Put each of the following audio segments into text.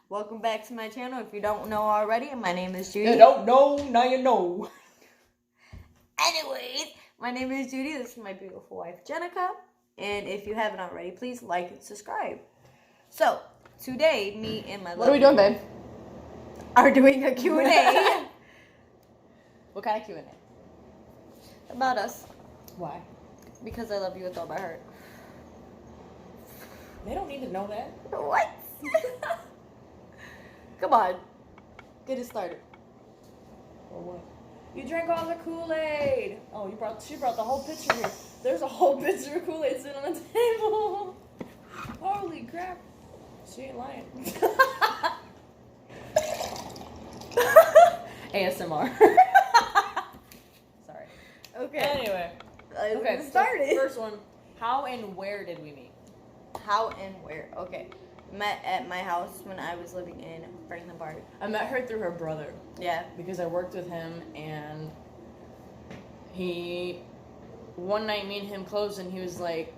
Welcome back to my channel. If you don't know already, my name is Judy. You don't know, now you know. Anyways, my name is Judy. This is my beautiful wife, Jenica. And if you haven't already, please like and subscribe. So, today, me and my What are we doing, babe? are doing a Q&A What kind of Q&A? about us. Why? Because I love you with all my heart. They don't need to know that. What? Come on. Get it started. Or what? You drank all the Kool-Aid. Oh, she brought the whole pitcher here. There's a whole pitcher of Kool-Aid sitting on the table. Holy crap. She ain't lying. ASMR. Sorry. Okay. Anyway. Okay, Started. First one. How and where did we meet? How and where? Okay. Met at my house when I was living in Franklin Park. I met her through her brother. Yeah. Because I worked with him, and one night me and him closed, and he was like,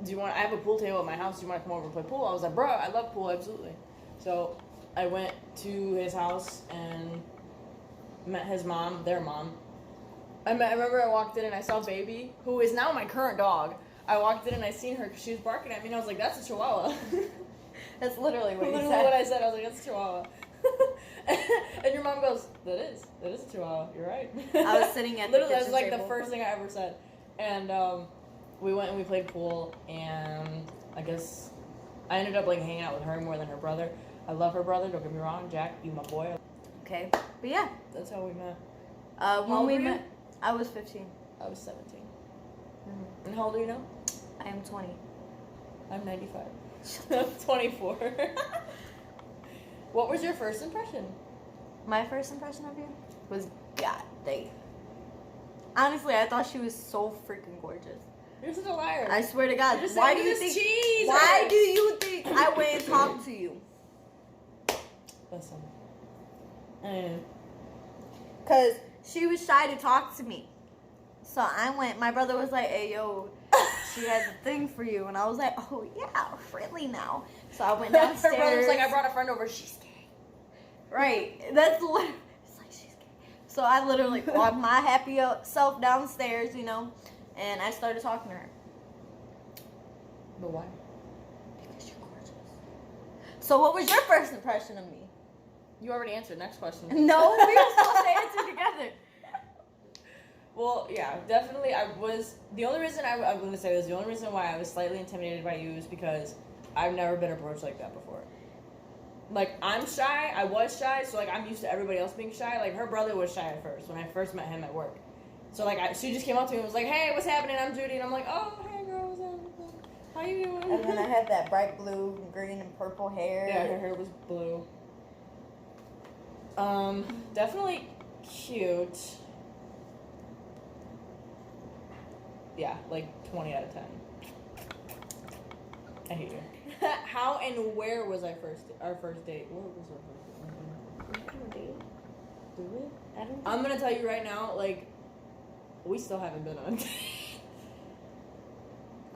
I have a pool table at my house, do you want to come over and play pool? I was like, bro, I love pool, absolutely. So I went to his house and met his mom, their mom. I remember I walked in and I saw Baby, who is now my current dog. I walked in and I seen her because she was barking at me, and I was like, that's a Chihuahua. That's literally what you Literally said. what I said. I was like, that's a Chihuahua. And your mom goes, that is a Chihuahua. You're right. I was sitting at the literally, that was kitchen like table. the first thing I ever said. And we went and we played pool, and I guess I ended up like hanging out with her more than her brother. I love her brother. Don't get me wrong, Jack, you my boy. Okay. But yeah. That's how we met. When we old were you? met, I was 15. I was 17. Mm-hmm. And how old are you now? I am 20. I'm 95. I'm 24. What was your first impression? My first impression of you was God dang. Honestly, I thought she was so freaking gorgeous. You're such a liar. I swear to God. You're Why do saying you this think? cheese. Why do you think I went and talked to you? Listen. And Cause she was shy to talk to me. So I went. My brother was like, "Hey, yo, she has a thing for you," and I was like, "Oh yeah, friendly now." So I went downstairs. her brother was like, I brought a friend over. She's gay. Right. That's literally. It's like she's gay. So I literally walked my happy self downstairs, and I started talking to her. But why? Because you're gorgeous. So what was your first impression of me? You already answered. Next question. No, we were supposed to answer together. Well, yeah, definitely. The only reason I'm going to say this, the only reason why I was slightly intimidated by you is because I've never been approached like that before. Like, I'm shy. I was shy, so, like, I'm used to everybody else being shy. Like, her brother was shy at first when I first met him at work. So, like, she just came up to me and was like, hey, what's happening? I'm Judy. And I'm like, oh, hey, girl, what's up? How you doing? And then I had that bright blue, green, and purple hair. Yeah, her hair was blue. Definitely cute. Yeah, like 20 out of 10. I hate you. How and where was our first date? Where was our first date? Did we? I'm gonna tell you right now, like, we still haven't been on a date.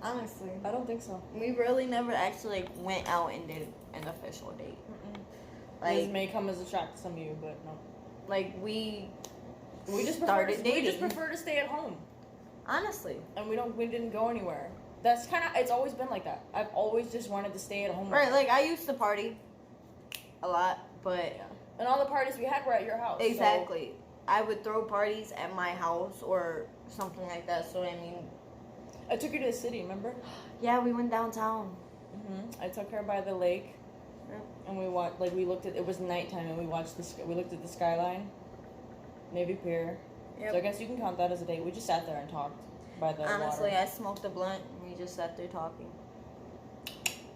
Honestly, I don't think so. we really never actually went out and did an official date. This may come as a shock to some of you, but no. Like we just started dating. We just prefer to stay at home, Honestly, and we didn't go anywhere. That's it's always been like that. I've always just wanted to stay at home. right? Like I used to party a lot, but Yeah. And all the parties we had were at your house. exactly, I would throw parties at my house or something like that. So I mean, So I took you to the city, remember? yeah, we went downtown. I took her by the lake, Yep. and we watched. Like we looked at. It was nighttime, and we watched we looked at the skyline, Navy Pier. Yep. So I guess you can count that as a date. We just sat there and talked by the Honestly, water. I smoked a blunt and we just sat there talking.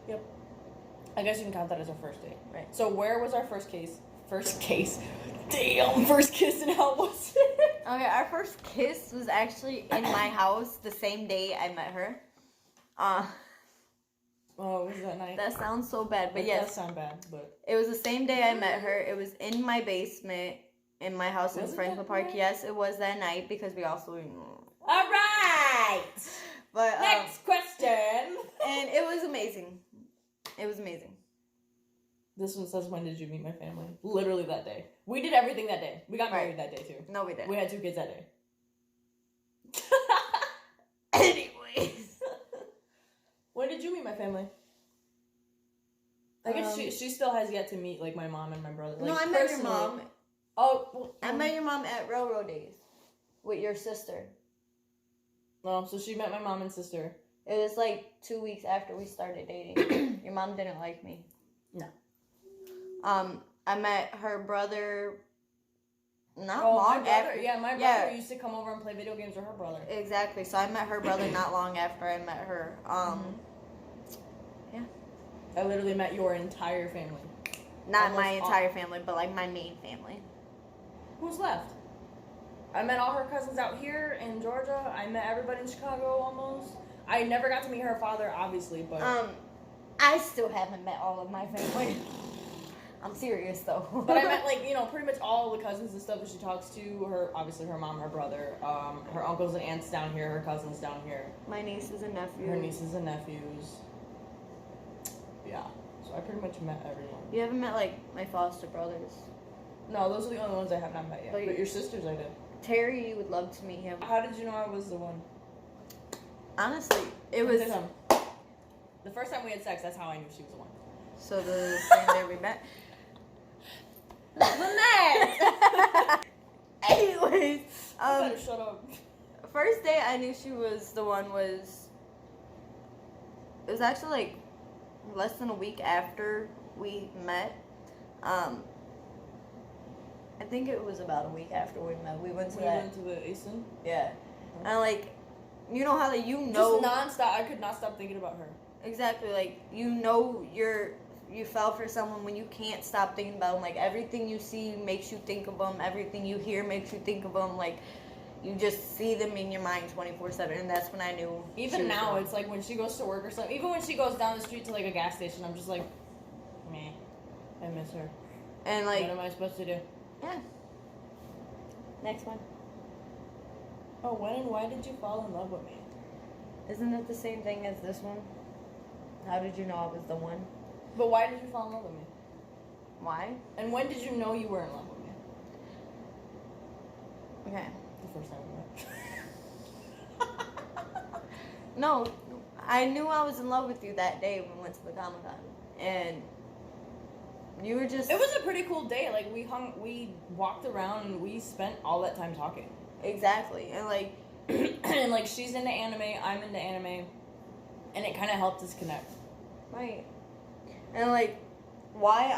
Yep. I guess you can count that as our first date. Right. So where was our first case? First case. Damn. First kiss, and how was it? Okay, our first kiss was actually in my house the same day I met her. Oh, was that night? That sounds so bad, but It yes. does sound bad, but It was the same day I met her. It was in my basement in my house Was in it Franklin that Park. night? Yes, it was that night because we also. all right. But Next question. and it was amazing. It was amazing. This one says, when did you meet my family? Literally that day. We did everything that day. We got married that day, too. No, we didn't. We had 2 kids that day. Anyways. When did you meet my family? I guess she still has yet to meet, like, my mom and my brother. Like, no, I met your mom. Oh, well, I met your mom at Railroad Days with your sister. No, so she met my mom and sister. It was like 2 weeks after we started dating. Your mom didn't like me. No. I met her brother. Not oh, long my brother. after. Yeah, my brother used to come over and play video games with her brother. Exactly. So I met her brother not long after I met her. Yeah. I literally met your entire family. Not my entire family, but like my main family. Who's left? I met all her cousins out here in Georgia. I met everybody in Chicago almost. I never got to meet her father, obviously, but I still haven't met all of my family. I'm serious though. But I met, like, you know, pretty much all the cousins and stuff that she talks to. Her, obviously, her mom, her brother, her uncles and aunts down here, her cousins down here. My nieces and nephews. Her nieces and nephews. Yeah. So I pretty much met everyone. You haven't met like my foster brothers. No, those are the only ones I have not met yet. But your sisters I did. Terry, you would love to meet him. How did you know I was the one? Honestly, it was the first time we had sex. That's how I knew she was the one. So the same day we met. Anyways, better shut up. First day I knew she was the one was. It was actually like less than a week after we met. I think it was about a week after we met. We went to the ASIN? Yeah. And like, you know how like you know. Just nonstop. I could not stop thinking about her. Exactly. Like, you know you fell for someone when you can't stop thinking about them. Like, everything you see makes you think of them. Everything you hear makes you think of them. Like, you just see them in your mind 24/7. And that's when I knew. Even now, it's like when she goes to work or something. Even when she goes down the street to like a gas station, I'm just like, meh. I miss her. And like, what am I supposed to do? Yeah. Next one. Oh, when and why did you fall in love with me? Isn't it the same thing as this one? How did you know I was the one? But why did you fall in love with me? Why? And when did you know you were in love with me? Okay. The first time we met. No, I knew I was in love with you that day when we went to the Comic-Con. And you were just... It was a pretty cool day. Like, we walked around and we spent all that time talking. Exactly. And like... and like, she's into anime, I'm into anime. And it kind of helped us connect. Right. And like, why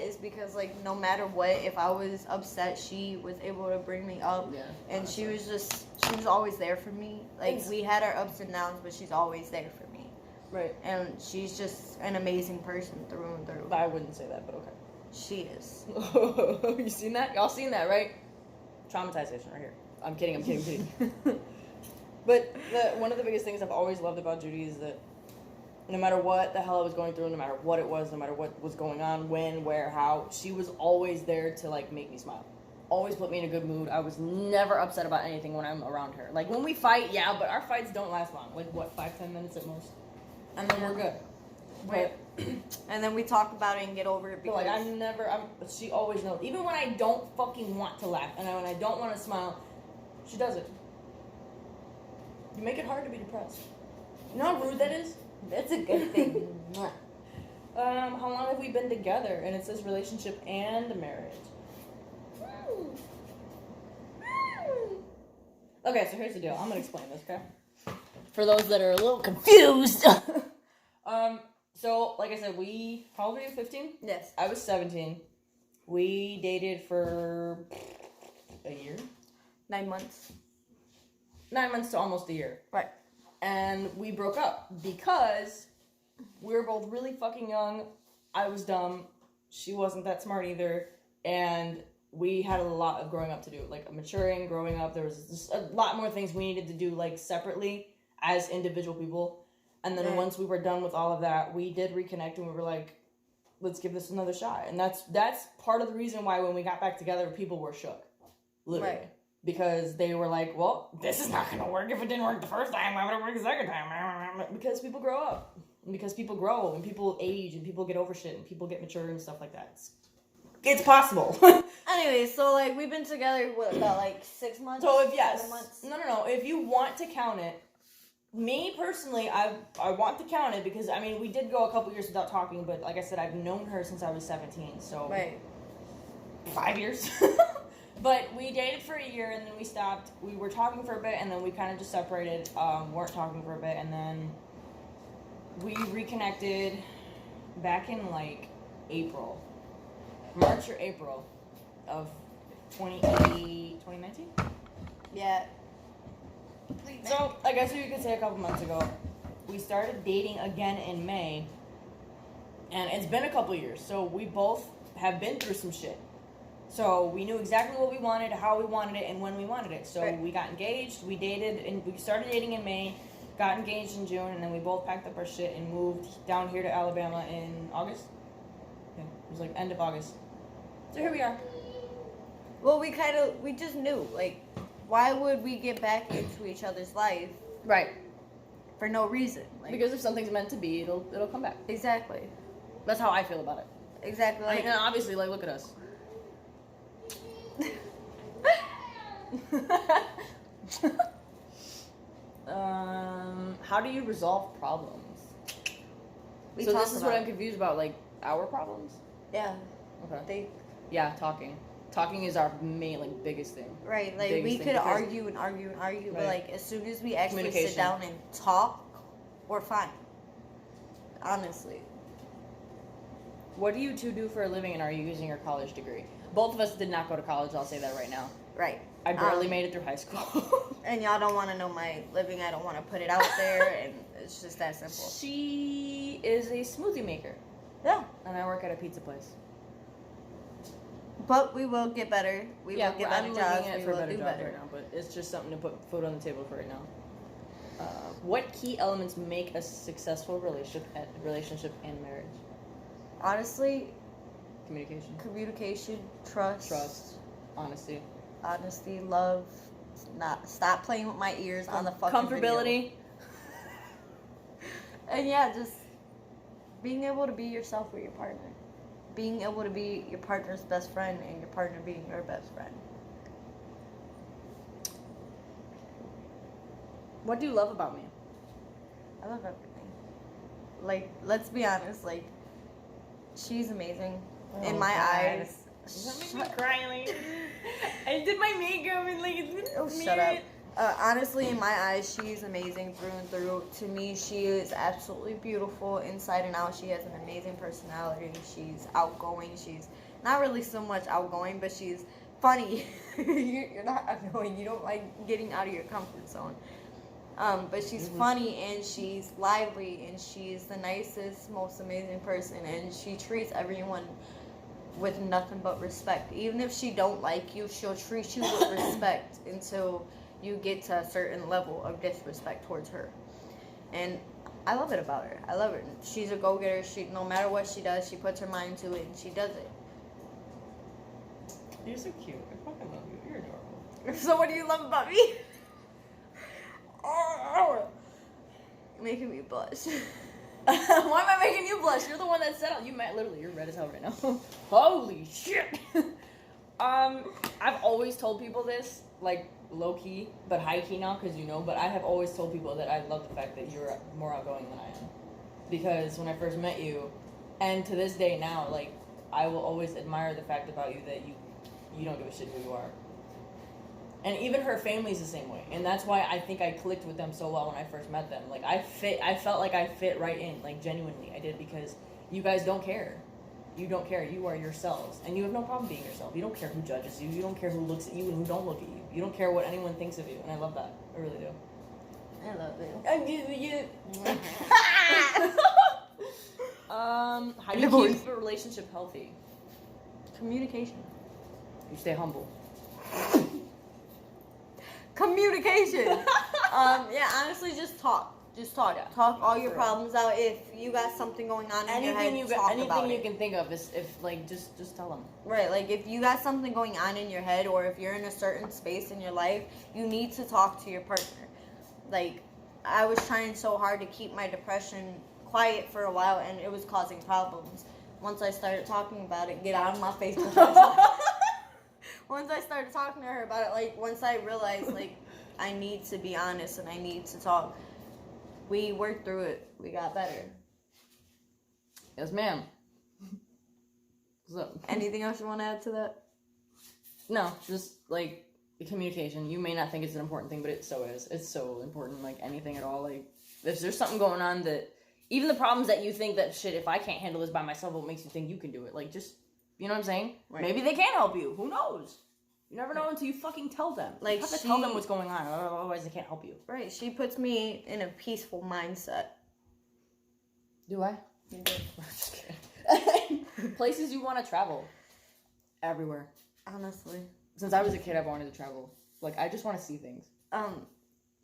is because like no matter what, if I was upset, she was able to bring me up. Yeah. And she was always there for me. Like, we had our ups and downs, but she's always there for me. Right. And she's just an amazing person through and through. I wouldn't say that, but okay. She is. You seen that? Y'all seen that, right? Traumatization right here. I'm kidding. But one of the biggest things I've always loved about Judy is that no matter what the hell I was going through, no matter what it was, no matter what was going on, when, where, how, she was always there to, like, make me smile. Always put me in a good mood. I was never upset about anything when I'm around her. Like, when we fight, yeah, but our fights don't last long. Like, what, 5-10 minutes at most? And then we're good. But, and then we talk about it and get over it because... like, she always knows. Even when I don't fucking want to laugh and when I don't want to smile, she does it. You make it hard to be depressed. You know how rude that is? That's a good thing. How long have we been together? And it says relationship and marriage. Okay, so here's the deal. I'm gonna explain this, okay? For those that are a little confused. So like I said, how old were you? 15? Yes. I was 17. We dated for a year. 9 months. 9 months to almost a year. Right. And we broke up because we were both really fucking young. I was dumb. She wasn't that smart either. And we had a lot of growing up to do. Like, maturing, growing up. There was just a lot more things we needed to do, like, separately as individual people. And then once we were done with all of that, we did reconnect and we were like, let's give this another shot. And that's part of the reason why when we got back together, people were shook. Literally. Right. Because they were like, well, this is not going to work. If it didn't work the first time, why would it work the second time? Because people grow up. because people grow and people age and people get over shit and people get mature and stuff like that. It's possible. Anyway, so like we've been together what about like 6 months? So if 7 months? no, if you want to count it, me personally, I want to count it because I mean we did go a couple years without talking, but like I said, I've known her since I was 17, so Right. 5 years. But we dated for a year and then we stopped. We were talking for a bit and then we kind of just separated. Weren't talking for a bit and then we reconnected back in like April, March or April of 2019. Yeah. So I guess you could say a couple months ago, we started dating again in May, and it's been a couple years. So we both have been through some shit. So we knew exactly what we wanted, how we wanted it, and when we wanted it. So Right. we got engaged, we dated, and we started dating in May, got engaged in June, and then we both packed up our shit and moved down here to Alabama in August. Yeah, it was like end of August. So here we are. Well, we just knew, like, why would we get back into each other's life Right. for no reason? Like, Because if something's meant to be, it'll come back. exactly. That's how I feel about it. Exactly. I Like, mean, and obviously, like, look at us. How do you resolve problems? we So talk this is about what I'm it. confused about, like our problems. Yeah. Okay. Yeah, talking. Talking is our main, like, biggest thing. Right, like Biggest we thing, could because- argue and argue and argue, but Right. like as soon as we actually sit Communication. down and talk, we're fine. Honestly. What do you two do for a living, and are you using your college degree? Both of us did not go to college. I'll say that right now. Right. I barely made it through high school. And y'all don't want to know my living. I don't want to put it out there, and it's just that simple. She is a smoothie maker, Yeah. and I work at a pizza place. But we will get better. We will get better I'm jobs. looking at We for will better do jobs better. right now, but it's just something to put food on the table for right now. What key elements make a successful relationship and marriage? Honestly, Communication, communication, trust, honesty, love. Not stop playing with my ears on the fucking comfortability. video. And yeah, just being able to be yourself with your partner. Being able to be your partner's best friend and your partner being your best friend. What do you love about me? I love everything. Like, let's be honest, like, she's amazing. In my eyes. I did my makeup and like Oh, shut up. Honestly, in my eyes, she's amazing through and through. To me, she is absolutely beautiful inside and out. She has an amazing personality. She's outgoing. She's not really so much outgoing, but she's funny. You're not annoying. You don't like getting out of your comfort zone. But she's funny and she's lively and she's the nicest, most amazing person. And she treats everyone with nothing but respect. Even if she don't like you, she'll treat you with respect until you get to a certain level of disrespect towards her. And I love it about her. I love her. She's a go-getter. She, no matter what she does, she puts her mind to it and she does it. You're so cute. I fucking love you. You're adorable. So what do you love about me? Making me blush. Why am I making you blush? You're the one that said it. You might literally. You're red as hell right now. Holy shit. I've always told people this, like low key, but high key now, because you know. But I have always told people that I love the fact that you're more outgoing than I am, because when I first met you, and to this day now, like I will always admire the fact about you that you don't give a shit who you are. And even her family's the same way. And that's why I think I clicked with them so well when I first met them. Like, I felt like I fit right in. Like, genuinely, I did. Because you guys don't care. You don't care. You are yourselves. And you have no problem being yourself. You don't care who judges you. You don't care who looks at you and who don't look at you. You don't care what anyone thinks of you. And I love that. I really do. I love you. How do you keep a relationship healthy? Communication. You stay humble. Communication. Yeah, honestly, just talk. Just talk. Yeah. Talk all your For problems out. If you got something going on in your head, Anything talk about you it. can think of is if like just tell them. Right, like if you got something going on in your head or if you're in a certain space in your life, you need to talk to your partner. Like, I was trying so hard to keep my depression quiet for a while, and it was causing problems. Once I started talking about it, get out of my face. Once I started talking to her about it, like, once I realized, like, I need to be honest and I need to talk, we worked through it. We got better. Yes, ma'am. What's up? Anything else you want to add to that? No, just like the communication. You may not think it's an important thing, but it so is. It's so important, like anything at all. Like, if there's something going on that, even the problems that you think that shit, if I can't handle this by myself, what makes you think you can do it? Like, just, you know what I'm saying? Right. Maybe they can help you. Who knows? You never know until you fucking tell them. Like, you have to tell them what's going on, otherwise they can't help you. Right. She puts me in a peaceful mindset. Do I? You do. I'm just kidding. Places you want to travel. Everywhere. Honestly. Since I was a kid, I've wanted to travel. Like, I just want to see things.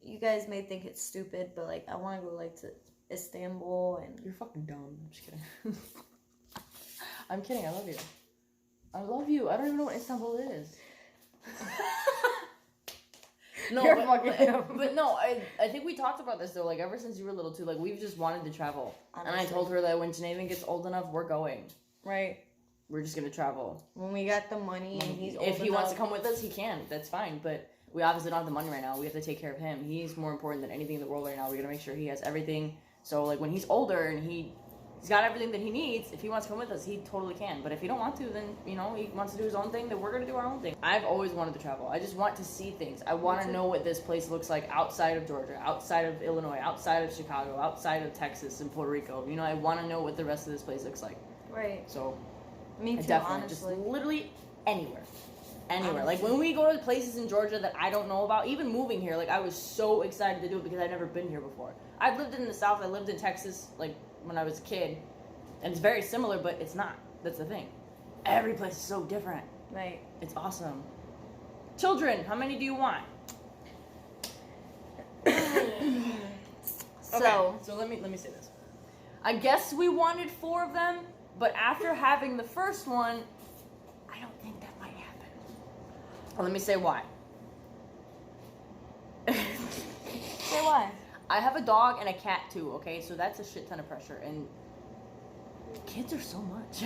You guys may think it's stupid, but, like, I want to go, like, to Istanbul and... You're fucking dumb. I'm just kidding. I'm kidding. I love you. I love you. I don't even know what Istanbul is. No, You're but, fucking dumb. but no, I think we talked about this, though. Like, ever since you were little, too. Like, we've just wanted to travel. Honestly. And I told her that when Janaven gets old enough, we're going. Right. We're just going to travel. When we got the money and he's old If he enough, wants to come with us, he can. That's fine. But we obviously don't have the money right now. We have to take care of him. He's more important than anything in the world right now. We got to make sure he has everything. So, like, when he's older and he's got everything that he needs, if he wants to come with us, he totally can. But if he don't want to, then, you know, he wants to do his own thing, then we're going to do our own thing. I've always wanted to travel. I just want to see things. I want to know what this place looks like outside of Georgia, outside of Illinois, outside of Chicago, outside of Texas and Puerto Rico. You know, I want to know what the rest of this place looks like. Right. So, me too, definitely, honestly. just literally anywhere. Anywhere. Honestly. Like, when we go to places in Georgia that I don't know about, even moving here, like, I was so excited to do it because I'd never been here before. I've lived in the South. I lived in Texas, like, when I was a kid. And it's very similar, but it's not. That's the thing. Every place is so different. Right. It's awesome. Children, how many do you want? So let me say this. I guess we wanted 4 of them, but after having the first one, I don't think that might happen. Well, let me say why. say why? I have a dog and a cat too, okay? So that's a shit ton of pressure, and kids are so much.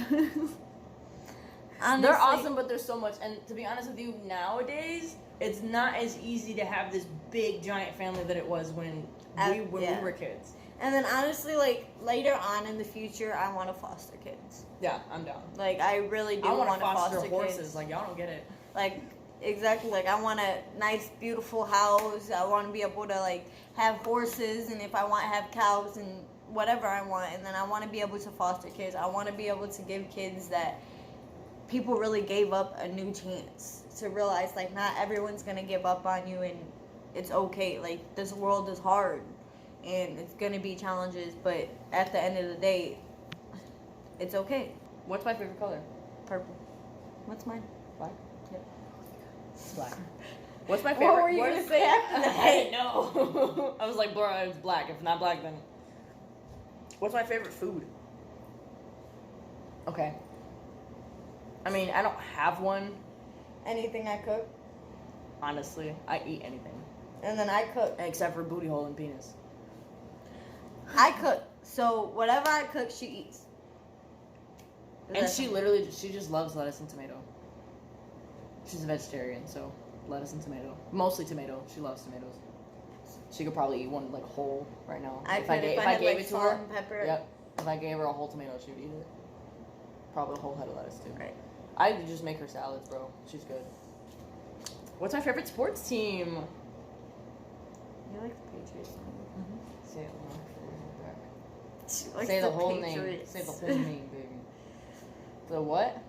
Honestly, They're awesome, but there's so much. And to be honest with you, nowadays, it's not as easy to have this big, giant family that it was when we were kids. And then honestly, like, later on in the future, I want to foster kids. Yeah, I'm down. Like, I really do I want to foster foster horses. kids. Like, y'all don't get it. Like, exactly. Like, I want a nice, beautiful house. I want to be able to, like, have horses, and if I want to have cows and whatever I want. And then I want to be able to foster kids. I want to be able to give kids that people really gave up a new chance to realize, like, not everyone's going to give up on you, and it's okay. Like, this world is hard, and it's going to be challenges, but at the end of the day, it's okay. What's my favorite color? Purple. What's mine? Black? Yep. It's black. What's my favorite? What were you going to say after that? I didn't know. I was like, bro, it's black. If not black, then... What's my favorite food? Okay. I mean, I don't have one. Anything I cook. Honestly, I eat anything. And then I cook. Except for booty hole and penis. I cook. So whatever I cook, she eats. And she literally, she just loves lettuce and tomato. She's a vegetarian, so lettuce and tomato. Mostly tomato. She loves tomatoes. She could probably eat one, like, whole right now. If I gave like, it to salt her. and pepper. Yep. If I gave her a whole tomato, she would eat it. Probably a whole head of lettuce, too. Right. I just make her salads, bro. She's good. What's my favorite sports team? You like the Patriots, don't you? Say it loud. She likes Say the whole name. Patriots. Say the whole name, baby. The what?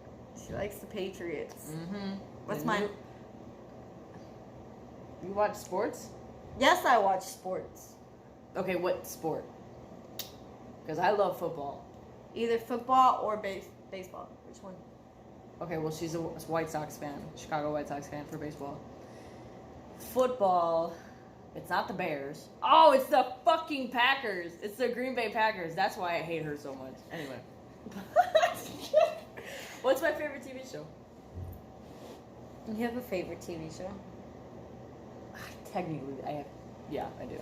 She likes the Patriots. Mm-hmm. What's mine? You watch sports? Yes, I watch sports. Okay, what sport? Because I love football. Either football or baseball. Which one? Okay, well, she's a White Sox fan. Chicago White Sox fan for baseball. Football. It's not the Bears. Oh, it's the fucking Packers. It's the Green Bay Packers. That's why I hate her so much. Anyway. What's my favorite TV show? You have a favorite TV show? Technically, I have. Yeah, I do.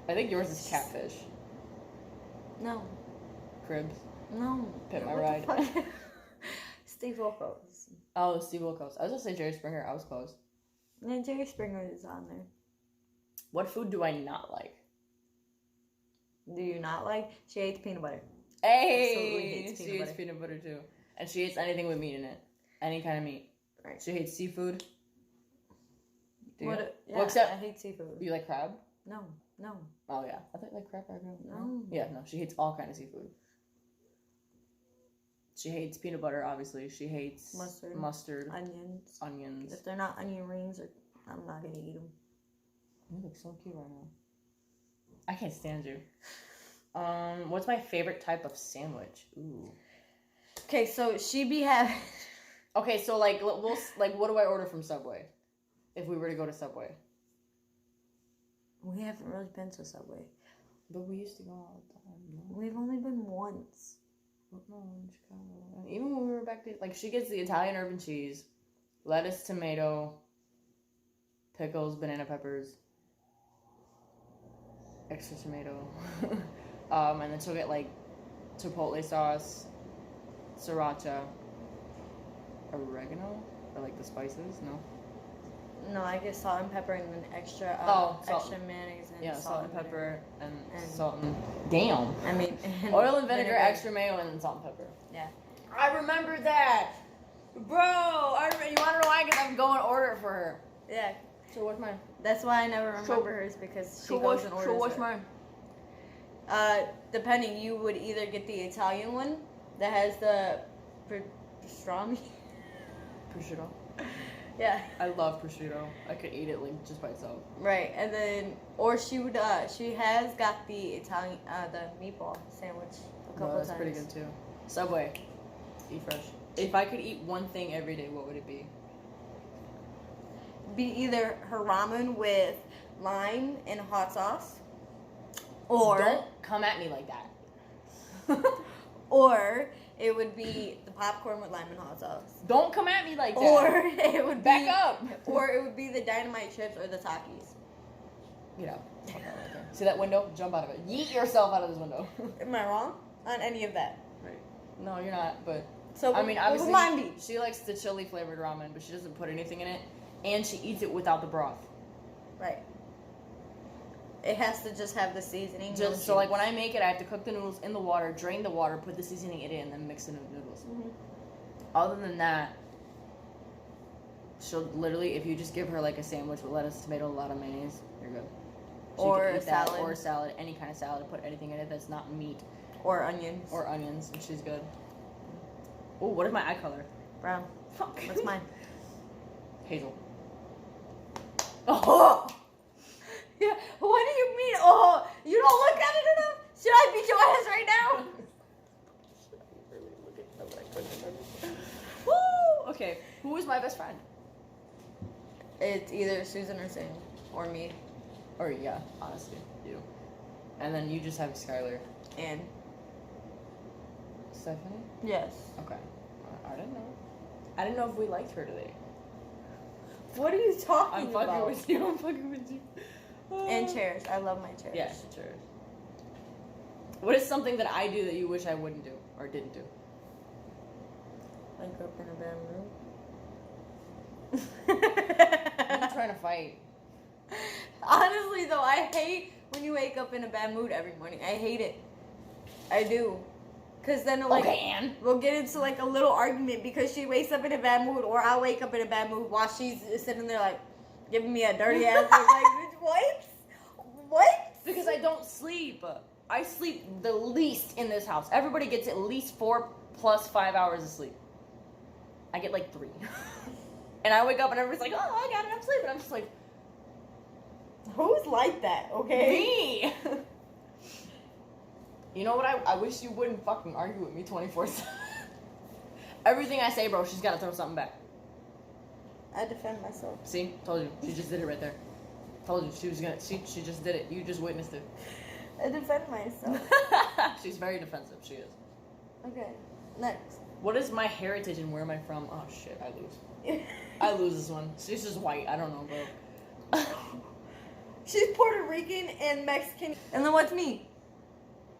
I think yours is catfish. No. Cribs. No. Pit my What the ride. fuck? Steve Wilkos. Oh, Steve Wilkos. I was gonna say Jerry Springer. I was close. And Jerry Springer is on there. What food do I not like? Do you not like? She hates peanut butter. Hey, Absolutely hates she peanut hates butter. peanut butter too, and she hates anything with meat in it, any kind of meat. Right. She hates seafood. Do you? Yeah, Well, except I hate seafood. you like crab. No. Oh yeah, I thought you like crab. No. Yeah, no. She hates all kind of seafood. She hates peanut butter. Obviously, she hates mustard, onions. If they're not onion rings, I'm not gonna eat them. You look so cute right now. I can't stand you. What's my favorite type of sandwich? Ooh. Okay, so she be having. Okay, so like we'll like what do I order from Subway? If we were to go to Subway. We haven't really been to Subway. But we used to go all the time. No? We've only been once. No, in Chicago. And even when we were back there, like she gets the Italian herb and cheese, lettuce, tomato, pickles, banana peppers, extra tomato, and then she'll get like chipotle sauce, sriracha, oregano, or like the spices. No, I get salt and pepper and then extra salt. extra mayonnaise and Yeah, salt and pepper and salt and I mean, oil and vinegar, extra mayo, and then salt and pepper. Yeah. I remember that, bro. You want to know why? Because I'm going to order it for her. Yeah. So what's mine? That's why I never remember hers because she goes and orders So what's it. mine? Depending, you would either get the Italian one that has the pastrami. Prosciutto. Yeah. I love prosciutto. I could eat it like just by itself. Right, and then or she would she has got the Italian the meatball sandwich a couple That's times. pretty good too. Subway. Eat fresh. If I could eat one thing every day, what would it be? Be either her ramen with lime and hot sauce, or Don't come at me like that. or it would be the popcorn with lime and hot sauce. Don't come at me like that. Or it would Back be up. Or it would be the dynamite chips or the Takis. Get out. See that window? Jump out of it. Yeet yourself out of this window. Am I wrong on any of that? Right. No, you're not. But So I mean, what would obviously, mine be? she likes the chili flavored ramen, but she doesn't put anything in it, and she eats it without the broth. Right. It has to just have the seasoning. Just so, like when I make it, I have to cook the noodles in the water, drain the water, put the seasoning in it, and then mix the noodles. Mm-hmm. Other than that, she'll literally, if you just give her like a sandwich with lettuce, tomato, a lot of mayonnaise, you're good. She Or can a eat that, salad. or a salad, any kind of salad. Put anything in it that's not meat Or onions. or onions, and she's good. Oh, what is my eye color? Brown. Fuck. What's mine? Hazel. Oh! Yeah. What do you mean? Oh, you don't look at it enough? Should I beat your ass right now? Woo! Okay, who is my best friend? It's either Susan or Sam or me Or yeah, honestly, you. And then you just have Skylar. and Stephanie? yes. Okay. I didn't know. I didn't know if we liked her today. What are you talking I'm about? fucking with you. I'm fucking with you. And chairs. I love my chairs. Yeah, sure. What is something that I do that you wish I wouldn't do or didn't do? Wake up in a bad I'm mood. trying to fight. Honestly, though, I hate when you wake up in a bad mood every morning. I hate it. I do. Because then, like, Okay, Ann. we'll get into, like, a little argument because she wakes up in a bad mood, or I'll wake up in a bad mood while she's sitting there, like, giving me a dirty ass look. Like, bitch, what? What? Because I don't sleep. I sleep the least in this house. Everybody gets at least 4 plus 5 hours of sleep. I get like 3. And I wake up and everybody's like, oh, I got enough sleep. And I'm just like, Who's like that, okay? me. You know what? I wish you wouldn't fucking argue with me 24/7. Everything I say, bro, she's got to throw something back. I defend myself. See? Told you. She just did it right there. Told you. She was gonna. She just did it. You just witnessed it. I defend myself. She's very defensive. She is. Okay, next. What is my heritage and where am I from? Oh shit, I lose. I lose this one. She's just white. I don't know, bro. She's Puerto Rican and Mexican. And then what's me?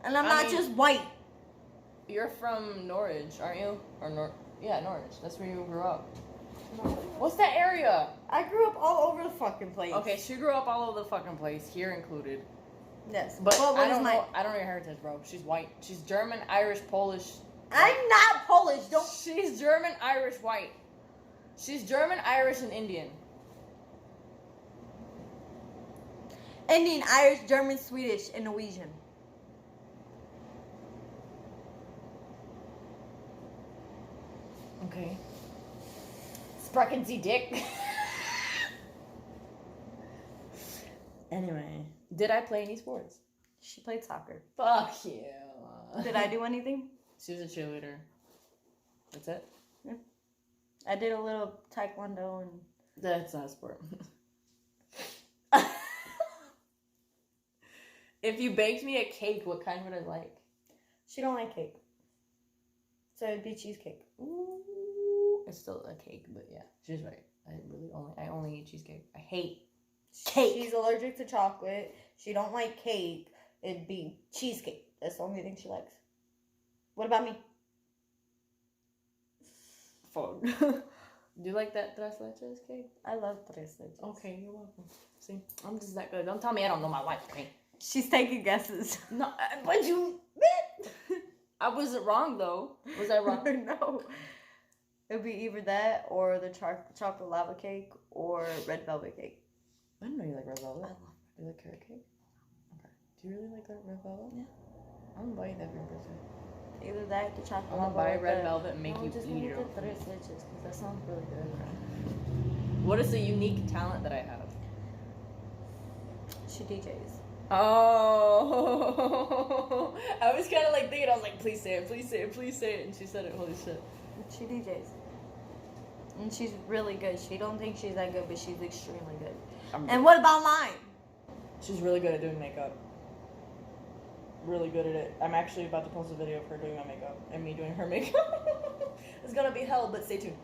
And I'm not just white. You're from Norwich, aren't you? Or yeah, Norwich. That's where you grew up. What's that area? I grew up all over the fucking place. Okay, she grew up all over the fucking place, here included. Yes. But what I is don't my... know. I don't know your heritage, bro. She's white. She's German, Irish, Polish. I'm not Polish. Don't. She's German, Irish, white. She's German, Irish, and Indian. Indian, Irish, German, Swedish, and Norwegian. Okay. Sprechen Sie dick. Anyway, did I play any sports? She played soccer. Fuck you. Did I do anything? She was a cheerleader. That's it? Yeah. I did a little taekwondo and... That's not a sport. If you baked me a cake, what kind would I like? She don't like cake. So it'd be cheesecake. Ooh. It's still a cake, but yeah, she's right. I only eat cheesecake. I hate cake. She's allergic to chocolate. She don't like cake. It'd be cheesecake. That's the only thing she likes. What about me? Fuck. Do you like that tres leches cake? I love tres leches. Okay, you're welcome. See, I'm just that good. Don't tell me I don't know my wife, okay? She's taking guesses. No, but you... I wasn't wrong, though. Was I wrong? No. It would be either that or the chocolate lava cake or red velvet cake. I didn't know you like red velvet. I love it. Do you like carrot cake? Okay. Do you really like that red velvet? Yeah. I'm gonna buy you that for your birthday. Either that, the chocolate I'm lava. gonna buy or red the... velvet and make you just eat make it. the tres leches because that sounds really good. What is the unique talent that I have? She DJs. Oh, I was kind of like thinking, I was like, please say it, please say it, please say it. And she said it, holy shit. She DJs. And she's really good. She don't think she's that good, but she's extremely good. And what about mine? She's really good at doing makeup. Really good at it. I'm actually about to post a video of her doing my makeup and me doing her makeup. It's gonna be hell, but stay tuned.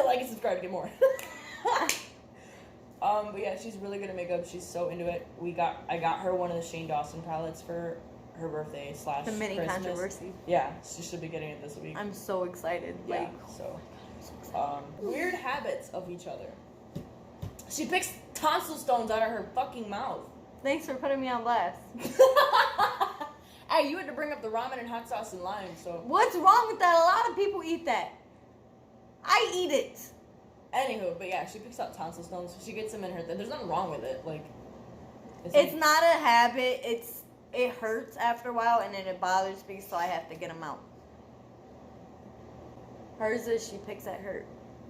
Like and subscribe to get more. But yeah, she's really good at makeup. She's so into it. I got her one of the Shane Dawson palettes for her birthday / The mini Christmas. controversy. Yeah, she should be getting it this week. I'm so excited. Yeah, Like, so weird habits of each other. She picks tonsil stones out of her fucking mouth. thanks for putting me on blast. Hey, you had to bring up the ramen and hot sauce and lime, so. What's wrong with that? A lot of people eat that. I eat it. Anywho, but yeah, she picks out tonsil stones. She gets them in her. There's nothing wrong with it. Like, It's not a habit. It hurts after a while and then it bothers me, so I have to get them out. Hers is she picks at her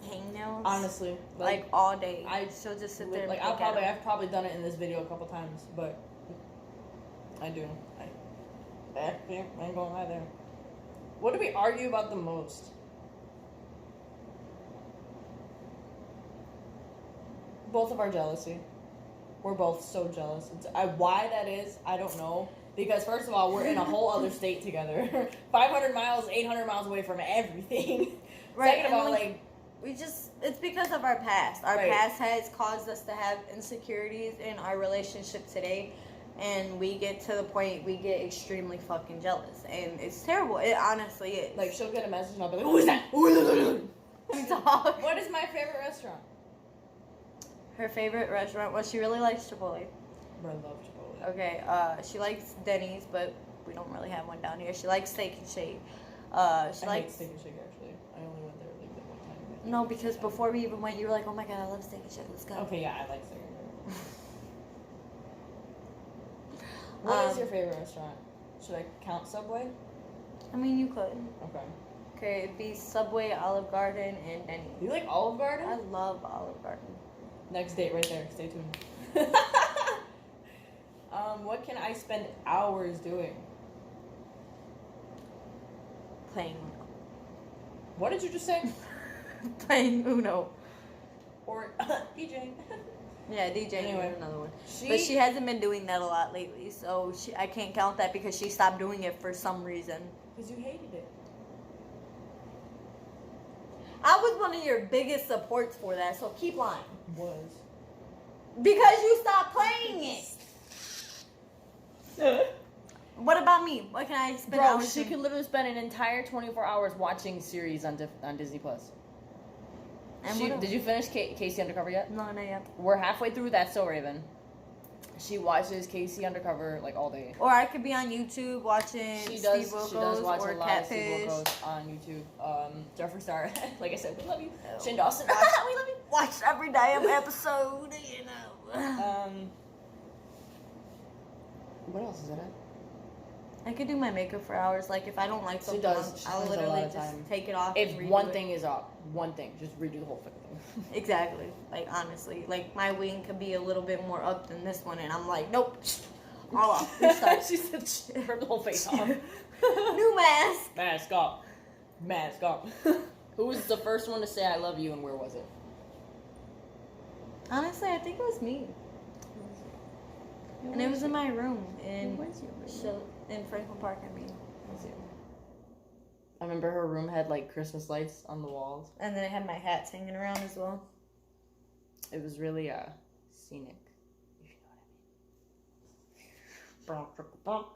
hangnails. Honestly, like all day. She'll just sit there. Like and I've probably done it in this video a couple times, but I do. I ain't gonna lie there. What do we argue about the most? Both of our jealousy. We're both so jealous. Why that is, I don't know. Because first of all, we're in a whole other state together. 500 miles, 800 miles away from everything. Right. Second of all, like... It's because of our past. Our Right. past has caused us to have insecurities in our relationship today. And we get to the point we get extremely fucking jealous. And it's terrible. It honestly is. Like, she'll get a message and I'll be like, who is that? Who is Dog. What is my favorite restaurant? Her favorite restaurant, well, she really likes Chipotle. Bro, I love Chipotle. Okay, she likes Denny's, but we don't really have one down here. She likes Steak and Shake. She I hate likes... Steak and Shake, actually. I only went there like that one time. No, because before we even went, you were like, oh my god, I love Steak and Shake. Let's go. Okay, yeah, I like Steak and Shake. What is your favorite restaurant? Should I count Subway? I mean, you could. Okay. Okay, it'd be Subway, Olive Garden, and Denny's. Do you like Olive Garden? I love Olive Garden. Next date right there. Stay tuned. What can I spend hours doing? Playing What did you just say? Playing Uno. Or DJing. Yeah, DJ Anyway, is another one. But she hasn't been doing that a lot lately, so I can't count that because she stopped doing it for some reason. Because you hated it. I was one of your biggest supports for that, so keep lying. Was. Because you stopped playing me. What can I spend Bro, hours she doing? could literally spend an entire 24 hours watching series on Disney Plus. And what else? Did you finish Casey Undercover yet? No, not yet. We're halfway through That's So Raven. She watches Casey Undercover like all day. Or I could be on YouTube watching She Steve does Wilkos watch or a lot Catfish. of Steve Wilkos on YouTube. Jeffree Star, like I said, we love you. Oh. Shane Dawson, Watch- we love you. Watch every damn episode, you know. What else is it? I could do my makeup for hours. Like if I don't like She something, does. She I'll spends a literally lot of just time. take it off. If and redo one it. thing is up, just redo the whole fucking thing. Exactly. Like honestly, like my wing could be a little bit more up than this one, and I'm like, nope, all off. Restart. She said, "Rip the whole face off." New mask. Mask up. Mask up. Who was the first one to say "I love you" and where was it? Honestly, I think it was me, and it was in my room in Franklin Park. I mean, it was you. I remember her room had like Christmas lights on the walls. And then I had my hats hanging around as well. It was really scenic. If you know what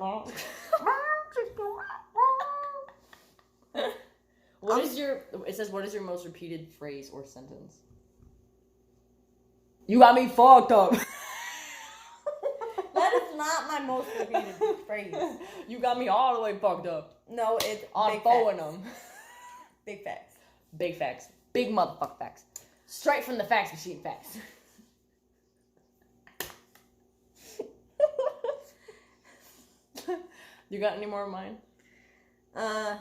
I mean. What is your? It says, "What is your most repeated phrase or sentence?" You got me fucked up. That is not my most repeated phrase. You got me all the way fucked up. No, it's On big phone facts. them. Big facts. Big facts. Big motherfucking facts. Straight from the fax machine facts. You got any more of mine? Oh,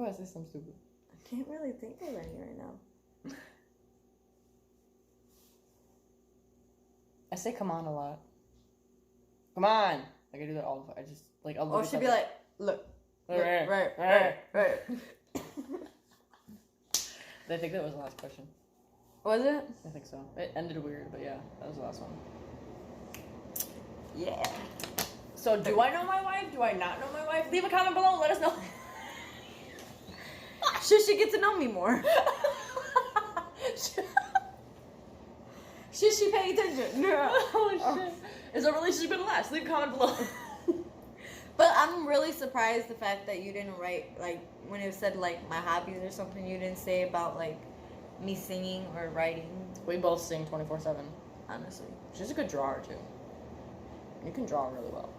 I say something stupid. I can't really think of any right now. I say "come on" a lot. Come on. Like I do that all the time. I just like I'll Or look at she'd be something. like, look. Right. I think that was the last question. Was it? I think so. It ended weird, but yeah, that was the last one. Yeah. So, do I know my wife? Do I not know my wife? Leave a comment below and let us know. She should get to know me more. Should she pay attention? Oh, shit. Is our relationship gonna last? Leave a comment below. But I'm really surprised the fact that you didn't write, like, when it said, like, my hobbies or something, you didn't say about, like, me singing or writing, We both sing 24/7. honestly. She's a good drawer, too. You can draw really well.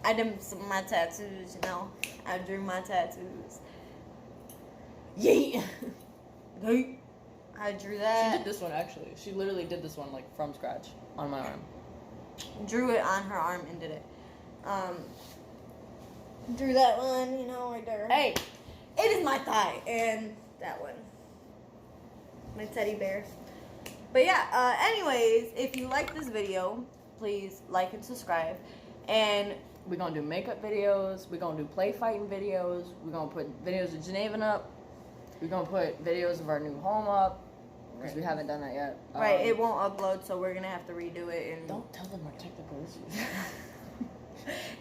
I did some of my tattoos, you know. I drew my tattoos. Yeet! I drew She that. did this one, actually. She literally did this one, like, from scratch on my arm. Drew it on her arm and did it. Drew that one, you know, right there. Hey! It is my thigh, and that one. My teddy bear. But yeah, anyways, if you like this video, please like and subscribe. And We're gonna do makeup videos. We're gonna do play fighting videos. We're gonna put videos of Janaven up. We're gonna put videos of our new home up. Because we haven't done that yet. right, it won't upload, so we're gonna have to redo it. And Don't tell them our technical issues.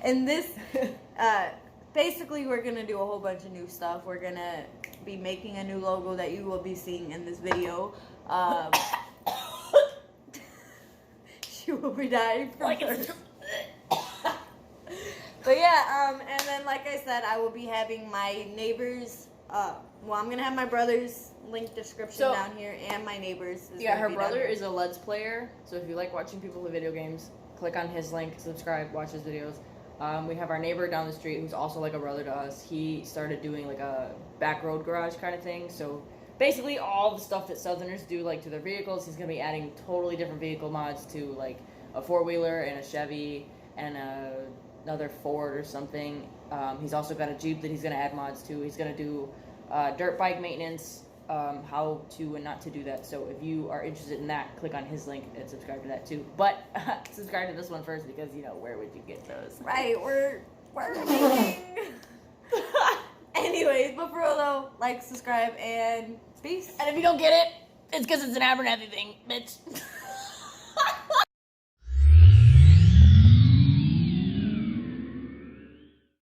and this, basically, we're gonna do a whole bunch of new stuff. We're gonna be making a new logo that you will be seeing in this video. She will be dying from thirst. But yeah, and then like I said, I will be having my neighbors. Well, I'm gonna have my brother's link description So- down here, and my neighbors. Yeah, gonna her be down brother here. is a Let's Player, so if you like watching people play video games, click on his link, subscribe, watch his videos. We have our neighbor down the street who's also like a brother to us. He started doing like a back road garage kind of thing, so basically all the stuff that Southerners do like to their vehicles, he's gonna be adding totally different vehicle mods to like a 4-wheeler and a Chevy and another Ford or something. He's also got a Jeep that he's gonna add mods to. He's gonna do dirt bike maintenance, how to and not to do that. So if you are interested in that, click on his link and subscribe to that too. But subscribe to this one first because, you know, where would you get those? Right, we're making. Anyways, but for real though, like, subscribe, and peace. And if you don't get it, it's because it's an Abernathy thing, bitch.